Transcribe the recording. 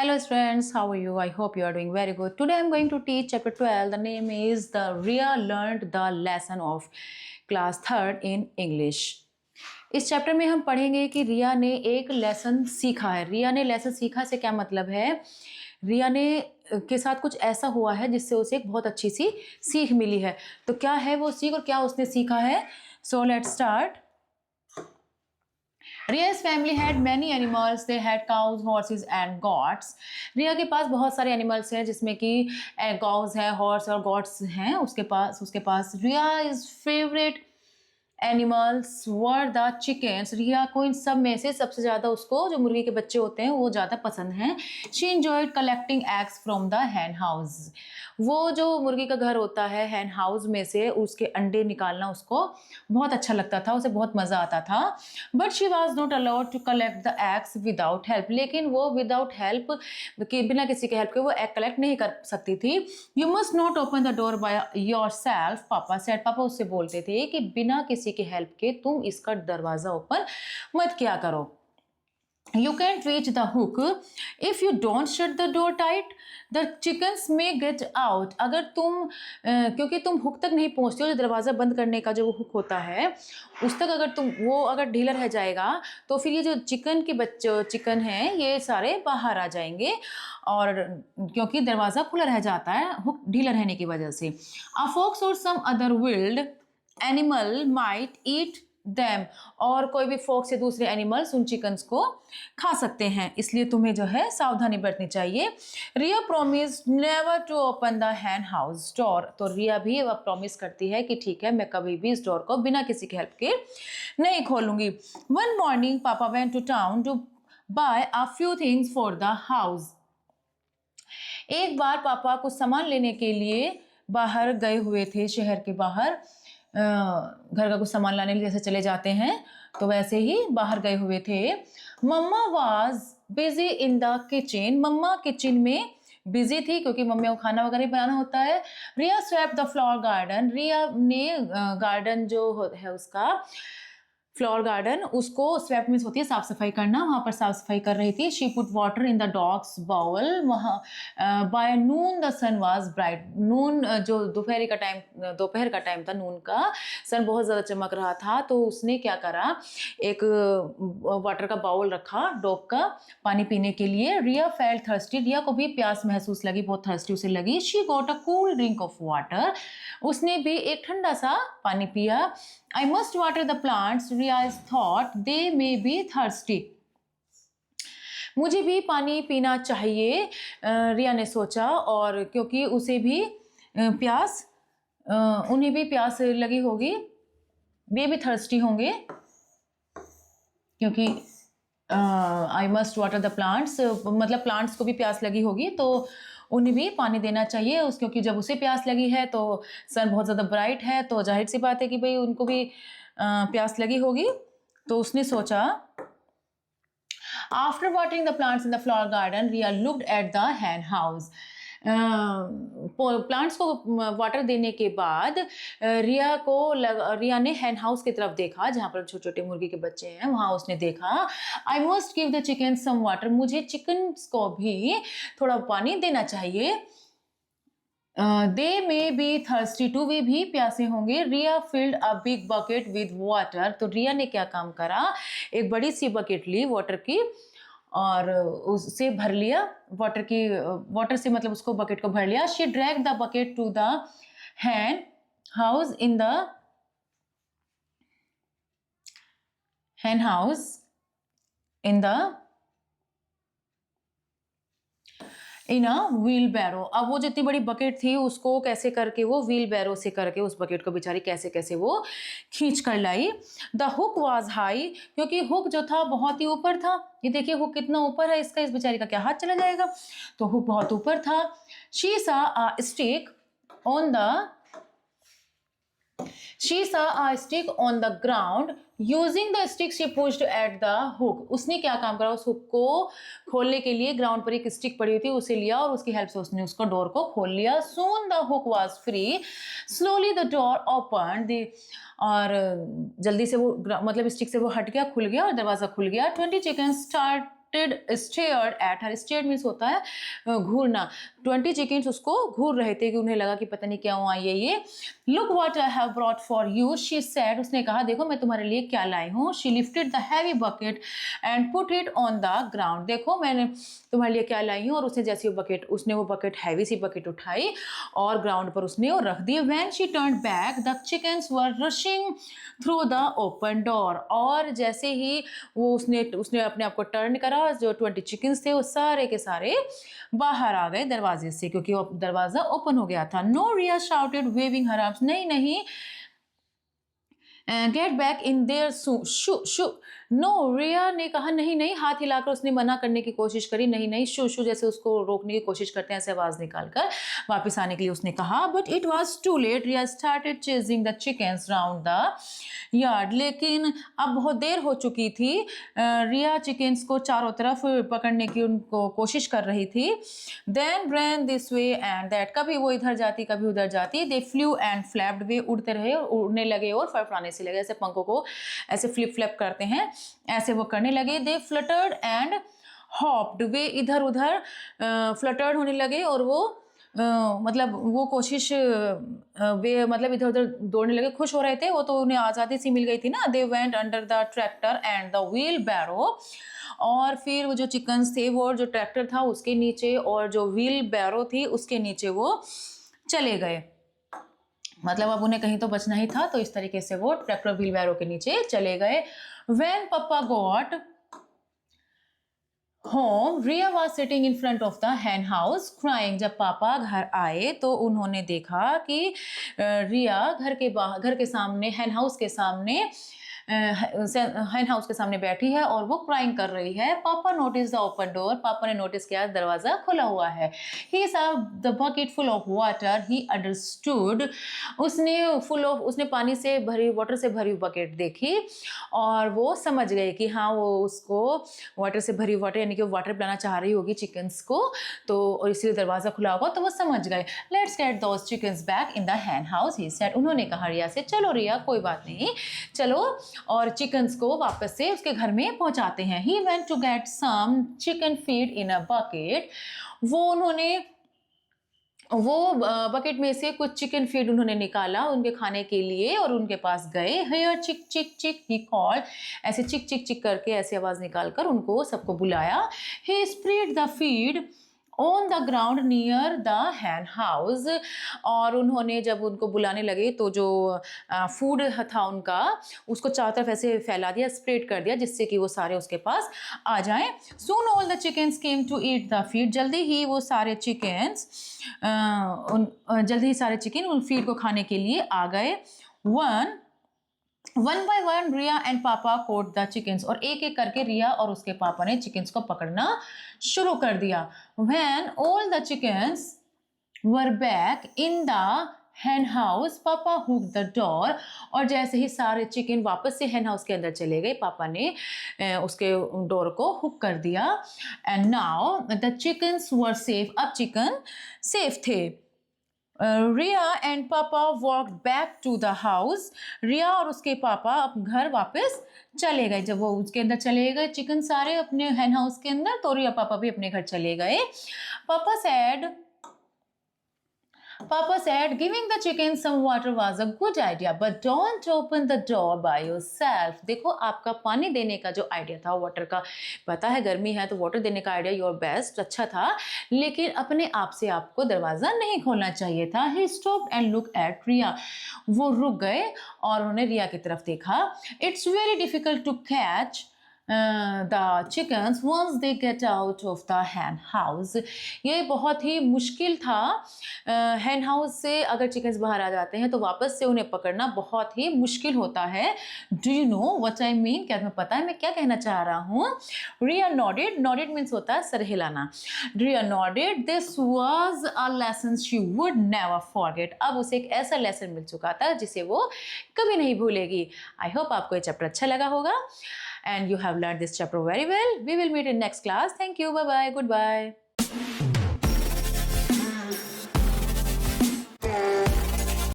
Hello friends, how are you? I hope you are doing very good. Today I am going to teach chapter 12. The name is the Ria learned the lesson of class 3rd in English. इस chapter में हम पढ़ेंगे कि रिया ने एक lesson सीखा है। रिया ने लेसन सीखा से क्या मतलब है? रिया ने के साथ कुछ ऐसा हुआ है जिससे उसे एक बहुत अच्छी सी सीख मिली है। तो क्या है वो सीख और क्या उसने सीखा है? So let's start. Ria's family had many animals. They had cows, horses and goats. रिया के पास बहुत सारे एनिमल्स हैं जिसमें कि काउस है, हॉर्स और गॉट्स हैं उसके पास Riya is favourite animals were the chickens. Riya को इन सब में से सबसे ज़्यादा उसको जो मुर्गी के बच्चे होते हैं वो ज़्यादा पसंद हैं। She enjoyed collecting eggs from the hen house. वो जो मुर्गी का घर होता है हैन हाउस में से उसके अंडे निकालना उसको बहुत अच्छा लगता था, उसे बहुत मज़ा आता था। But she was not allowed to collect the eggs without help. लेकिन वो विदाउट हेल्प के बिना किसी के हेल्प के वो एग कलेक्ट नहीं कर सकती थी। You must not open the door by your self पापा सेड। पापा उससे बोलते थे कि बिना किसी की हेल्प के तुम इसका दरवाजा ओपन मत किया करो। You can't reach the hook if you don't shut the door tight. The chickens may get out. अगर तुम क्योंकि तुम हुक तक नहीं पहुंचते हो, जो दरवाज़ा बंद करने का जो वो हुक होता है उस तक अगर तुम वो अगर ढीला रह जाएगा तो फिर ये जो चिकन हैं ये सारे बाहर आ जाएंगे, और क्योंकि दरवाज़ा खुला रह जाता है हुक ढीला रहने की वजह से। A fox or some other wild animal might eat them. और कोई भी फॉक्स या दूसरे एनिमल्स उन चिकन्स को खा सकते हैं, इसलिए तुम्हें जो है सावधानी बरतनी चाहिए। Riya promise never to open the hen house door. तो रिया भी वह प्रॉमिस करती है कि ठीक है मैं कभी भी इस डोर को बिना किसी की हेल्प के नहीं खोलूंगी। One morning papa went to town to buy a few things for the house. एक बार पापा कुछ सामान लेने के लिए बाहर गए हुए थे, शहर के बाहर घर का कुछ सामान लाने के लिए जैसे चले जाते हैं तो वैसे ही बाहर गए हुए थे। Mama was busy in the kitchen. मम्मा किचन में बिजी थी क्योंकि मम्मी को खाना वगैरह बनाना होता है। Riya swept the flower garden. Riya ने गार्डन जो है उसका फ्लावर गार्डन उसको स्वेप मीन्स होती है साफ सफाई करना, वहां पर साफ सफाई कर रही थी। She put water in the dog's bowl. वहाँ by noon the sun was bright. Noon जो दोपहर का टाइम था, नून का सन बहुत ज़्यादा चमक रहा था, तो उसने क्या करा एक वाटर का बाउल रखा डॉग का पानी पीने के लिए। रिया फेल्ट थर्स्टी। रिया को भी प्यास महसूस लगी, बहुत थर्स्टी उसे लगी। She got a cool drink of water. उसने भी एक ठंडा सा पानी पिया। I must water the plants. Riya's thought they may be thirsty. मुझे भी पानी पीना चाहिए, रिया ने सोचा, और क्योंकि उसे भी उन्हें भी प्यास लगी होगी, वे भी थर्स्टी होंगे, क्योंकि I must water the plants मतलब प्लांट्स को भी प्यास लगी होगी तो उन्हें भी पानी देना चाहिए क्योंकि जब उसे प्यास लगी है तो सन बहुत ज़्यादा ब्राइट है, तो जाहिर सी बात है कि भाई उनको भी प्यास लगी होगी। तो उसने सोचा। After watering the plants in the flower garden Riya looked at the hen house. Plants को वाटर देने के बाद रिया ने हैन हाउस की तरफ देखा जहाँ पर छोटे छोटे मुर्गी के बच्चे हैं, वहाँ उसने देखा। I must give the chicken some water. मुझे चिकन को भी थोड़ा पानी देना चाहिए। They may be thirsty too. वे भी प्यासे होंगे। Riya filled a big bucket with water. तो रिया ने क्या काम करा, एक बड़ी सी बकेट ली वाटर की और उससे भर लिया वाटर से मतलब उसको बकेट को भर लिया। She drag the bucket to the hen house in a wheelbarrow. अब वो जितनी बड़ी बकेट थी उसको कैसे करके वो व्हील बैरो से करके उस बकेट को बेचारी कैसे कैसे वो खींच कर लाई। The hook was high. क्योंकि हुक जो था बहुत ही ऊपर था। ये देखिए हुक कितना ऊपर है, इसका इस बेचारी का क्या हाथ चला जाएगा, तो हुक बहुत ऊपर था। शी सा a stick on the ground. Using the stick she pushed at the hook. उसने क्या काम करा, उस हुक को खोलने के लिए ग्राउंड पर एक स्टिक पड़ी हुई थी, उसे लिया और उसकी हेल्प से उसने उसको डोर को खोल लिया। Soon the hook was free. Slowly the door opened. और जल्दी से वो मतलब स्टिक से वो हट गया, खुल गया और दरवाजा खुल गया। 20 chickens stared at her. Stared means होता है घूरना. 20 chickens उसको घूर रहे थे कि उन्हें लगा कि पता नहीं क्या हुआ ये. Look what I have brought for you, she said. उसने कहा देखो मैं तुम्हारे लिए क्या लाई हूँ. She lifted the heavy bucket and put it on the ground. देखो मैंने तुम्हारे लिए क्या लाई हूँ. और उसने जैसे उसने वो बकेट हैवी सी बकेट उठाई और ग्राउंड पर उसने वो रख दी. When she turned back, the chickens were rushing through the open door. और जैसे ही वो उसने अपने आप को टर्न करा, जो 20 चिकन्स थे वो सारे के सारे बाहर आ गए दरवाजे से, क्योंकि वो दरवाजा ओपन हो गया था. No, Rhea shouted, waving her arms. नहीं नहीं, get back in there shoo. No, Riya ने कहा नहीं नहीं, हाथ हिलाकर उसने मना करने की कोशिश करी. नहीं नहीं, शू शू जैसे उसको रोकने की कोशिश करते हैं ऐसे आवाज निकालकर वापस आने के लिए उसने कहा. But it was too late. Riya started chasing the chickens round the yard. लेकिन अब बहुत देर हो चुकी थी. रिया चिकन्स को चारों तरफ पकड़ने की उनको कोशिश कर रही थी. Then ran this way and that. कभी वो इधर जाती कभी उधर जाती. They flew and flapped. वे उड़ते रहे, उड़ने लगे और फड़फड़ाने से लगे. ऐसे पंखों को ऐसे फ्लिप फ्लैप करते हैं, ऐसे वो करने लगे. दे फ्लटर्ड एंड हॉप्ड. वे इधर उधर फ्लटर्ड होने लगे और वो मतलब वो कोशिश वे मतलब इधर उधर दौड़ने लगे. खुश हो रहे थे वो, तो उन्हें आज़ादी सी मिल गई थी ना. They went under the tractor and the wheelbarrow. और फिर वो जो चिकन्स थे वो जो ट्रैक्टर था उसके नीचे और जो व्हील बैरो थी उसके नीचे वो चले गए. मतलब अब उन्हें कहीं तो बचना ही था, तो इस तरीके से वो ट्रैक्टर व्हील बैरो के नीचे चले गए. When Papa got home, Rhea was sitting in front of the hen house crying. जब पापा घर आए तो उन्होंने देखा कि रिया घर के सामने hen house के सामने hen house के सामने बैठी है और वो क्राइंग कर रही है. पापा नोटिस द ओपन डोर. पापा ने नोटिस किया दरवाजा खुला हुआ है. ही saw the bucket full of water. He understood. उसने पानी से भरी वाटर से भरी बकेट देखी और वो समझ गए कि हाँ वो उसको वाटर से भरी वाटर यानी कि वाटर पिलाना चाह रही होगी चिकन्स को, तो और इसलिए दरवाजा खुला होगा, तो वो समझ गए. Let's get those chickens back in the hen house, he said. उन्होंने कहा रिया से चलो रिया कोई बात नहीं, चलो और चिकन्स को वापस से उसके घर में पहुंचाते हैं. He went to get some chicken feed in a bucket. वो बकेट में से कुछ चिकन फीड उन्होंने निकाला उनके खाने के लिए और उनके पास गए. Here चिक चिक चिक he called. ऐसे चिक चिक चिक करके ऐसी आवाज निकालकर उनको सबको बुलाया. He spread the feed on the ground near the hen house. और उन्होंने जब उनको बुलाने लगे तो जो फूड था उनका उसको चारों तरफ ऐसे फैला दिया, स्प्रेड कर दिया, जिससे कि वो सारे उसके पास आ जाएं. Soon all the chickens came to eat the feed. जल्दी ही सारे चिकन उन फीड को खाने के लिए आ गए. One by one, Rhea and Papa caught the chickens. और एक एक करके रिया और उसके पापा ने चिकन्स को पकड़ना शुरू कर दिया. When all the chickens were back in the hen house, Papa hooked the door. और जैसे ही सारे चिकन वापस से hen house के अंदर चले गए, पापा ने उसके डोर को हुक कर दिया. And now the chickens were safe. अब चिकन सेफ थे. Riya and papa walked back to the house. Riya और उसके पापा अब घर वापस चले गए. जब वो उसके अंदर चले गए चिकन सारे अपने hen house के अंदर, तो रिया पापा भी अपने घर चले गए. Papa said giving the chicken some water was a good idea, but don't open the door by yourself. देखो आपका पानी देने का जो आइडिया था वाटर का, पता है गर्मी है तो वाटर देने का आइडिया योर बेस्ट अच्छा था, लेकिन अपने आप से आपको दरवाजा नहीं खोलना चाहिए था. He stopped and looked at Rhea. वो रुक गए और उन्होंने रिया की तरफ देखा. It's very difficult to catch the chickens once they get out of the hen house. ये बहुत ही मुश्किल था. hen house से अगर चिकन्स बाहर आ जाते हैं तो वापस से उन्हें पकड़ना बहुत ही मुश्किल होता है. Do you know what I mean? क्या तुम्हें पता है मैं क्या कहना चाह रहा हूँ? Rhea nodded. Nodded means होता है सर हिलाना. Rhea nodded. This was a lesson she would never forget. अब उसे एक ऐसा लेसन मिल चुका था जिसे वो कभी नहीं भूलेगी. I hope आपको ये चैप्टर अच्छा लगा होगा. And you have learned this chapter very well. We will meet in next class. Thank you. Bye bye. Goodbye.